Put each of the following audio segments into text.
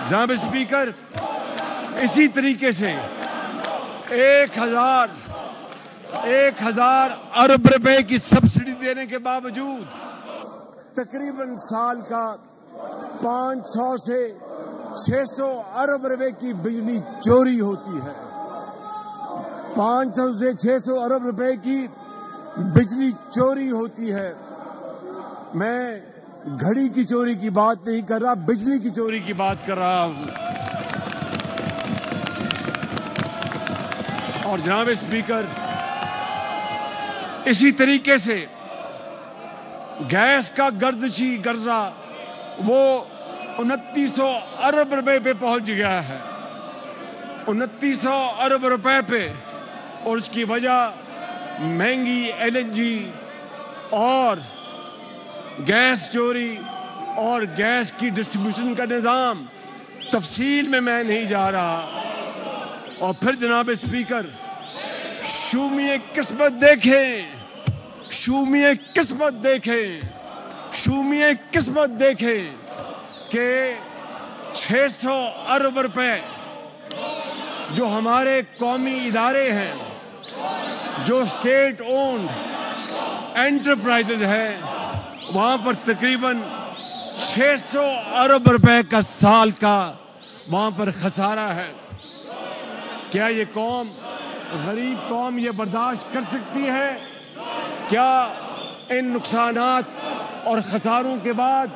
جناب اسپیکر، اسی طریقے سے 1000 ارب روپے کی سبسڈی دینے کے باوجود تقریباً سال کا 500 سے 600 ارب روپے کی بجلی چوری ہوتی ہے. 500 سے 600 ارب روپے کی بجلی چوری ہوتی ہے. میں گھڑی کی چوری کی بات نہیں کر رہا، بجلی کی چوری کی بات کر رہا ہوں. اور جناب اسپیکر، اسی طریقے سے گیس کا گردشی قرضہ وہ 2900 ارب روپے پہ پہنچ گیا ہے. 2900 ارب روپے پہ، اور اس کی وجہ مہنگی LNG اور گیس چوری اور گیس کی ڈسٹریبیوشن کا نظام. تفصیل میں نہیں جا رہا. اور پھر جناب اسپیکر، شومیِ قسمت دیکھیں، شومیِ قسمت دیکھیں، شومیِ قسمت دیکھیں کہ 600 ارب روپے جو ہمارے قومی ادارے ہیں، جو اسٹیٹ اونڈ انٹرپرائزز ہیں، وہاں پر تقریباً 600 ارب روپے کا سال کا وہاں پر خسارہ ہے. کیا یہ قوم، غریب قوم، یہ برداشت کر سکتی ہے؟ کیا ان نقصانات اور خساروں کے بعد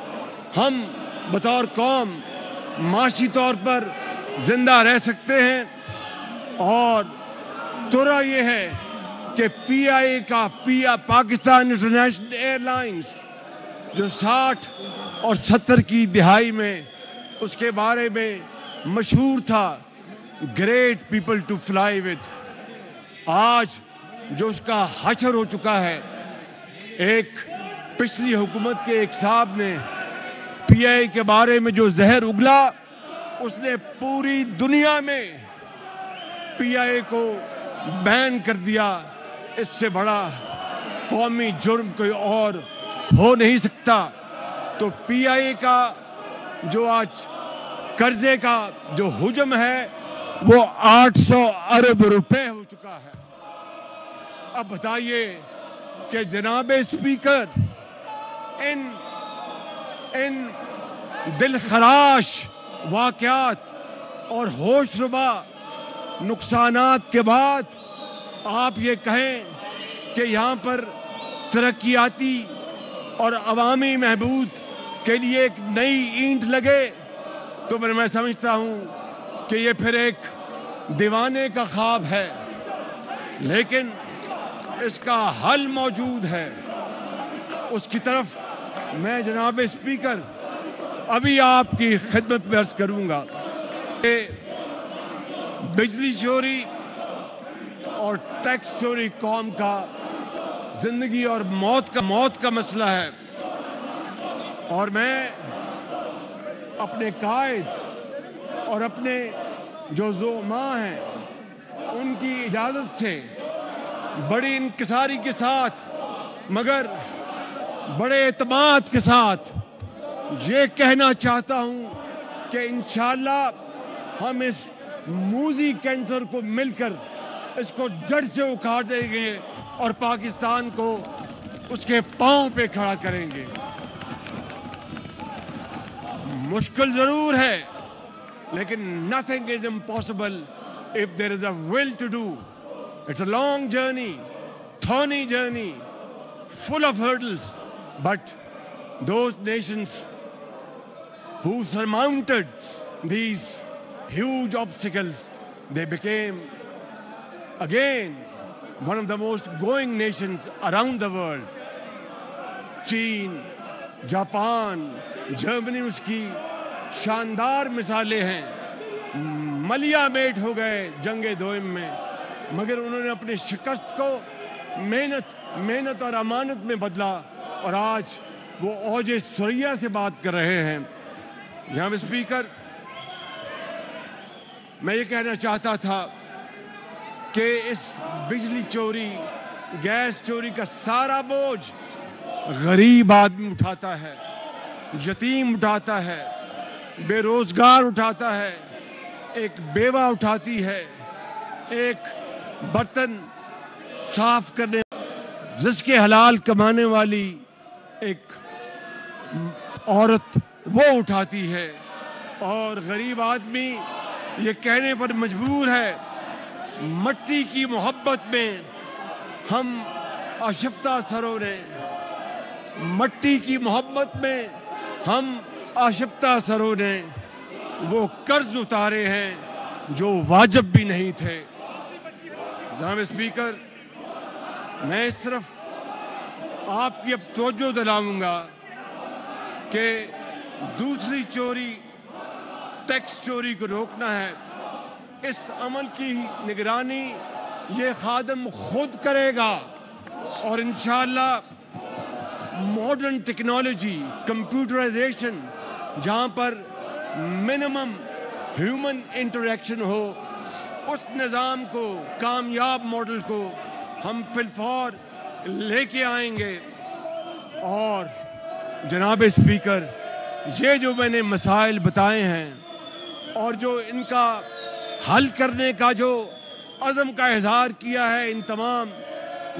ہم بطور قوم معاشی طور پر زندہ رہ سکتے ہیں؟ اور ترا یہ ہے کہ PIA کا پاکستان انٹرنیشنل ایئر لائنز جو 60 اور 70 کی دہائی میں اس کے بارے میں مشہور تھا، great people to fly with, آج جو اس کا حشر ہو چکا ہے. ایک پچھلی حکومت کے ایک صاحب نے PIA کے بارے میں جو زہر اگلا، اس نے پوری دنیا میں PIA کو بین کر دیا. اس سے بڑا قومی جرم کوئی اور ہو نہیں سکتا. تو PIA کا جو آج قرضے کا جو حجم ہے وہ 800 ارب روپے ہو چکا ہے. اب بتائیے کہ جناب اسپیکر، ان دل خراش واقعات اور ہوش ربا نقصانات کے بعد آپ یہ کہیں کہ یہاں پر ترقیاتی اور عوامی بہبود کے لیے ایک نئی اینٹ لگے، تو میں سمجھتا ہوں کہ یہ پھر ایک دیوانے کا خواب ہے. لیکن اس کا حل موجود ہے. اس کی طرف میں جناب اسپیکر ابھی آپ کی خدمت میں عرض کروں گا کہ بجلی چوری اور ٹیکس چوری قوم کا زندگی اور موت کا مسئلہ ہے. اور میں اپنے قائد اور اپنے جو زعماء ہیں ان کی اجازت سے بڑی انکساری کے ساتھ مگر بڑے اعتماد کے ساتھ یہ کہنا چاہتا ہوں کہ انشاءاللہ ہم اس موذی کینسر کو مل کر اس کو جڑ سے اکھاڑ دیں گے اور پاکستان کو اس کے پاؤں پہ کھڑا کریں گے. مشکل ضرور ہے، لیکن nothing is impossible if there is a will to do. It's a long journey, thorny journey, full of hurdles, but those nations who surmounted these huge obstacles, they became again one of the most growing nations around the world. چین، Japan, Germany اس کی شاندار مثالیں ہیں. ملیا meat ہو گئے جنگ دوئم میں، مگر انہوں نے اپنی شکست کو محنت اور امانت میں بدلا، اور آج وہ اوج ثریا سے بات کر رہے ہیں. جناب اسپیکر، میں یہ کہنا چاہتا تھا کہ اس بجلی چوری، گیس چوری کا سارا بوجھ غریب آدمی اٹھاتا ہے، یتیم اٹھاتا ہے، بے روزگار اٹھاتا ہے، ایک بیوہ اٹھاتی ہے، ایک برتن صاف کرنے رزق حلال کمانے والی ایک عورت وہ اٹھاتی ہے، اور غریب آدمی یہ کہنے پر مجبور ہے مٹی کی محبت میں ہم آشفتہ سروں نے، مٹی کی محبت میں ہم آشفتہ سروں نے وہ قرض اتارے ہیں جو واجب بھی نہیں تھے۔ جناب اسپیکر، میں صرف آپ کی اب توجہ دلاؤں گا کہ دوسری چوری، ٹیکس چوری کو روکنا ہے۔ اس عمل کی نگرانی یہ خادم خود کرے گا، اور انشاءاللہ ماڈرن ٹیکنالوجی، کمپیوٹرائزیشن، جہاں پر منیمم ہیومن انٹریکشن ہو، اس نظام کو، کامیاب ماڈل کو ہم فی الفور لے کے آئیں گے۔ اور جناب اسپیکر، یہ جو میں نے مسائل بتائے ہیں اور جو ان کا حل کرنے کا جو عزم کا اظہار کیا ہے ان تمام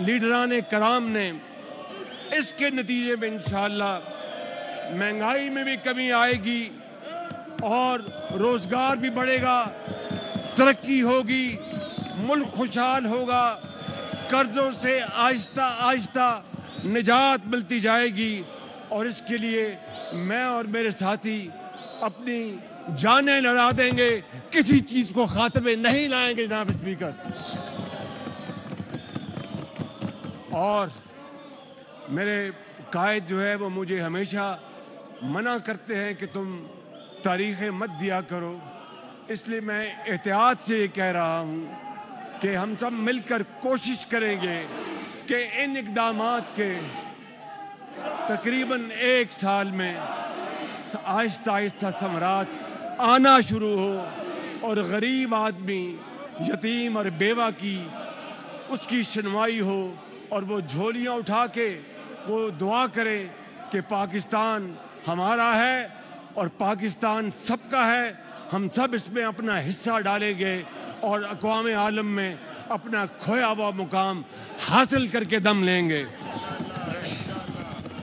لیڈران کرام نے، اس کے نتیجے میں انشاءاللہ مہنگائی میں بھی کمی آئے گی اور روزگار بھی بڑھے گا، ترقی ہوگی، ملک خوشحال ہوگا، قرضوں سے آہستہ آہستہ نجات ملتی جائے گی، اور اس کے لیے میں اور میرے ساتھی اپنی جانیں لڑا دیں گے، کسی چیز کو خاتمے نہیں لائیں گے جناب اسپیکر۔ اور میرے قائد جو ہے وہ مجھے ہمیشہ منع کرتے ہیں کہ تم تاریخیں مت دیا کرو، اس لیے میں احتیاط سے یہ کہہ رہا ہوں کہ ہم سب مل کر کوشش کریں گے کہ ان اقدامات کے تقریباً 1 سال میں آہستہ آہستہ ثمرات آنا شروع ہو، اور غریب آدمی، یتیم اور بیوہ کی اس کی شنوائی ہو، اور وہ جھولیاں اٹھا کے وہ دعا کرے کہ پاکستان ہمارا ہے اور پاکستان سب کا ہے، ہم سب اس میں اپنا حصہ ڈالیں گے اور اقوام عالم میں اپنا کھویا ہوا مقام حاصل کر کے دم لیں گے۔